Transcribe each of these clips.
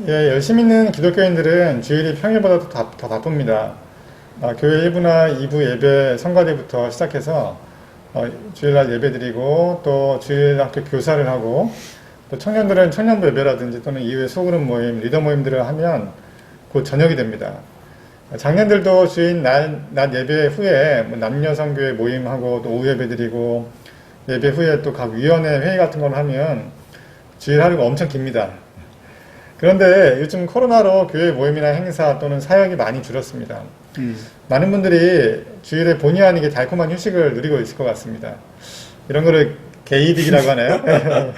예, 열심 있는 기독교인들은 주일이 평일보다 더 바쁩니다. 교회 1부나 2부 예배 성가대부터 시작해서 주일날 예배 드리고 또 주일학교 교사를 하고 또 청년들은 청년부 예배라든지 또는 이후에 소그룹 모임, 리더 모임들을 하면 곧 저녁이 됩니다. 장년들도 주일 낮 예배 후에 남녀 선교회 모임하고 또 오후 예배 드리고 예배 후에 또 각 위원회 회의 같은 걸 하면 주일 하루가 엄청 깁니다. 그런데 요즘 코로나로 교회 모임이나 행사 또는 사역이 많이 줄었습니다. 많은 분들이 주일에 본의 아니게 달콤한 휴식을 누리고 있을 것 같습니다. 이런 거를 게이득이라고 하나요?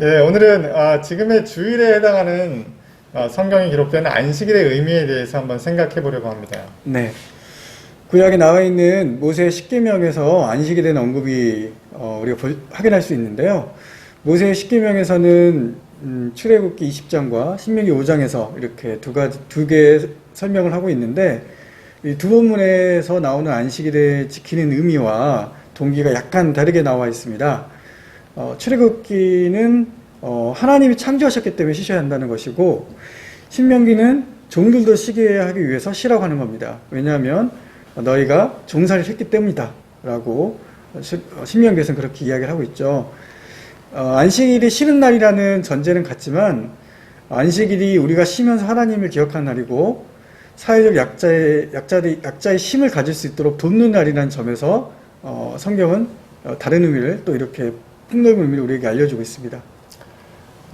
예, 오늘은 지금의 주일에 해당하는 성경에 기록된 안식일의 의미에 대해서 한번 생각해 보려고 합니다. 네. 구약에 나와 있는 모세의 십계명에서 안식일에 대한 언급이 우리가 확인할 수 있는데요. 모세의 십계명에서는 출애굽기 20장과 신명기 5장에서 이렇게 두 개의 설명을 하고 있는데 이 두 본문에서 나오는 안식일에 지키는 의미와 동기가 약간 다르게 나와 있습니다. 출애굽기는 하나님이 창조하셨기 때문에 쉬셔야 한다는 것이고 신명기는 종들도 쉬게 하기 위해서 쉬라고 하는 겁니다. 왜냐하면 너희가 종살이를 했기 때문이다 라고 신명기에서는 그렇게 이야기를 하고 있죠. 안식일이 쉬는 날이라는 전제는 같지만 안식일이 우리가 쉬면서 하나님을 기억하는 날이고 사회적 약자의 힘을 가질 수 있도록 돕는 날이라는 점에서 성경은 다른 의미를 또 이렇게 폭넓은 의미를 우리에게 알려주고 있습니다.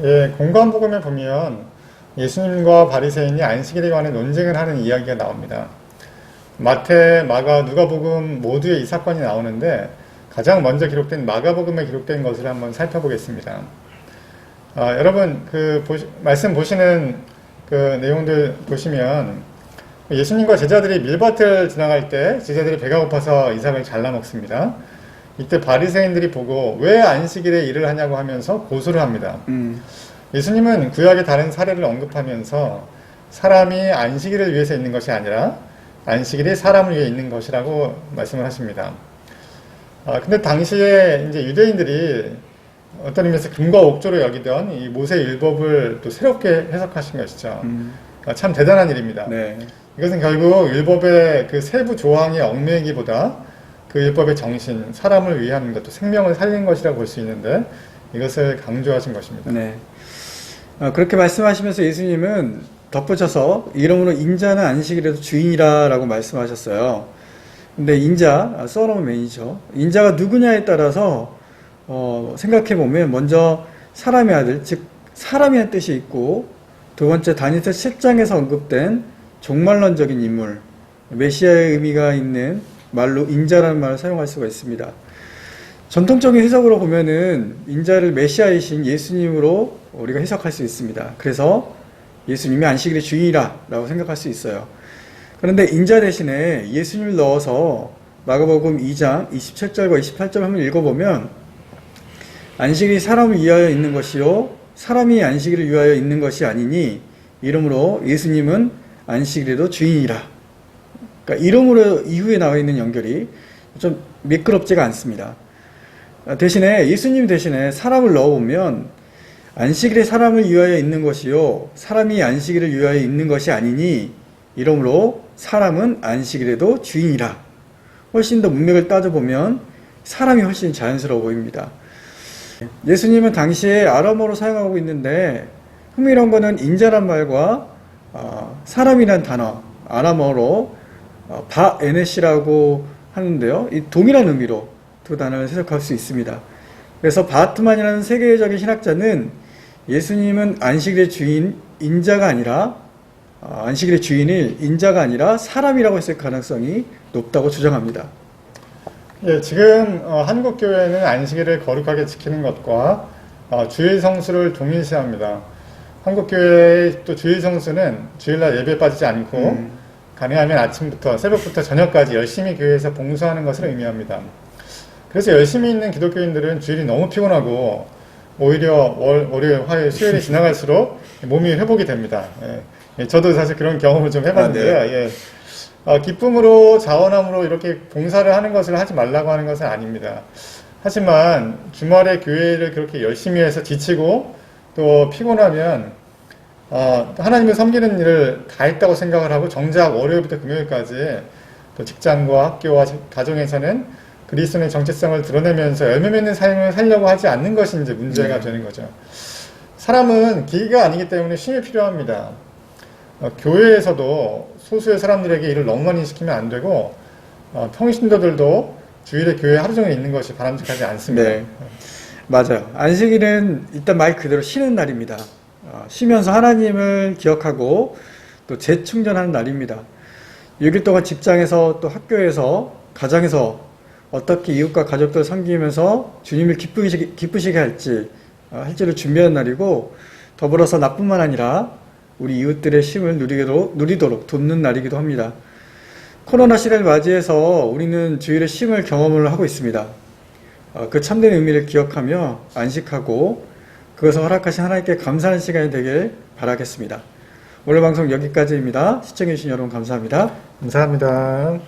예, 공관복음에 보면 예수님과 바리새인이 안식일에 관해 논쟁을 하는 이야기가 나옵니다. 마태, 마가, 누가복음 모두의 이 사건이 나오는데 가장 먼저 기록된 마가복음에 기록된 것을 한번 살펴보겠습니다. 여러분 말씀 보시는 그 내용들 보시면 예수님과 제자들이 밀밭을 지나갈 때 제자들이 배가 고파서 이삭을 잘라 먹습니다. 이때 바리새인들이 보고 왜 안식일에 일을 하냐고 하면서 고소를 합니다. 예수님은 구약의 다른 사례를 언급하면서 사람이 안식일을 위해서 있는 것이 아니라 안식일이 사람을 위해 있는 것이라고 말씀을 하십니다. 근데 당시에 이제 유대인들이 어떤 의미에서 금과 옥조로 여기던 이 모세의 율법을 또 새롭게 해석하신 것이죠. 참 대단한 일입니다. 네. 이것은 결국 율법의 그 세부 조항에 얽매이기보다 그 율법의 정신, 사람을 위한 것도 생명을 살린 것이라고 볼 수 있는데 이것을 강조하신 것입니다. 네. 그렇게 말씀하시면서 예수님은 덧붙여서 이러므로 인자는 안식일에도 주인이라고 말씀하셨어요. 근데 인자, son of man이죠. 인자가 누구냐에 따라서 생각해보면 먼저 사람의 아들, 즉 사람이란 뜻이 있고 두 번째 다니엘 7장에서 언급된 종말론적인 인물, 메시아의 의미가 있는 말로 인자라는 말을 사용할 수가 있습니다. 전통적인 해석으로 보면은 인자를 메시아이신 예수님으로 우리가 해석할 수 있습니다. 그래서 예수님이 안식일의 주인이라고 생각할 수 있어요. 그런데 인자 대신에 예수님을 넣어서 마가복음 2장 27절과 28절 한번 읽어보면 안식일이 사람을 위하여 있는 것이요 사람이 안식일을 위하여 있는 것이 아니니 이러므로 예수님은 안식일에도 주인이라. 그러니까 이름으로 이후에 나와 있는 연결이 좀 매끄럽지가 않습니다. 대신에 예수님 대신에 사람을 넣어보면 안식일에 사람을 위하여 있는 것이요 사람이 안식일을 위하여 있는 것이 아니니 이러므로 사람은 안식일에도 주인이라. 훨씬 더 문맥을 따져보면 사람이 훨씬 자연스러워 보입니다. 예수님은 당시에 아람어로 사용하고 있는데 흥미로운 것은 인자란 말과 사람이란 단어 아람어로 바에넷이라고 하는데요. 이 동일한 의미로 두 단어를 해석할 수 있습니다. 그래서 바트만이라는 세계적인 신학자는 예수님은 안식일의 주인 인자가 아니라 안식일의 주인을 인자가 아니라 사람이라고 했을 가능성이 높다고 주장합니다. 예, 지금 한국 교회는 안식일을 거룩하게 지키는 것과 주일 성수를 동일시합니다. 한국 교회의 또 주일 성수는 주일날 예배 빠지지 않고 가능하면 아침부터 새벽부터 저녁까지 열심히 교회에서 봉사하는 것을 의미합니다. 그래서 열심히 있는 기독교인들은 주일이 너무 피곤하고 오히려 월요일, 화요일, 수요일이 지나갈수록 몸이 회복이 됩니다. 예, 저도 사실 그런 경험을 좀 해봤는데요. 네. 예, 기쁨으로 자원함으로 이렇게 봉사를 하는 것을 하지 말라고 하는 것은 아닙니다. 하지만 주말에 교회를 그렇게 열심히 해서 지치고 또 피곤하면 하나님을 섬기는 일을 다 했다고 생각을 하고 정작 월요일부터 금요일까지 또 직장과 학교와 가정에서는 그리스도의 정체성을 드러내면서 열매 맺는 삶을 살려고 하지 않는 것이 이제 문제가 되는 거죠. 사람은 기계가 아니기 때문에 쉼이 필요합니다. 교회에서도 소수의 사람들에게 일을 너무 많이 시키면 안 되고 평신도들도 주일에 교회에 하루 종일 있는 것이 바람직하지 않습니다. 네. 맞아요. 안식일은 일단 말 그대로 쉬는 날입니다. 쉬면서 하나님을 기억하고 또 재충전하는 날입니다. 6일 동안 직장에서 또 학교에서 가정에서 어떻게 이웃과 가족들 섬기면서 주님을 기쁘시게 할지를 준비하는 날이고, 더불어서 나뿐만 아니라 우리 이웃들의 쉼을 누리도록 돕는 날이기도 합니다. 코로나 시대를 맞이해서 우리는 주일의 쉼을 경험을 하고 있습니다. 그 참된 의미를 기억하며 안식하고 그것을 허락하신 하나님께 감사하는 시간이 되길 바라겠습니다. 오늘 방송 여기까지입니다. 시청해주신 여러분 감사합니다. 감사합니다.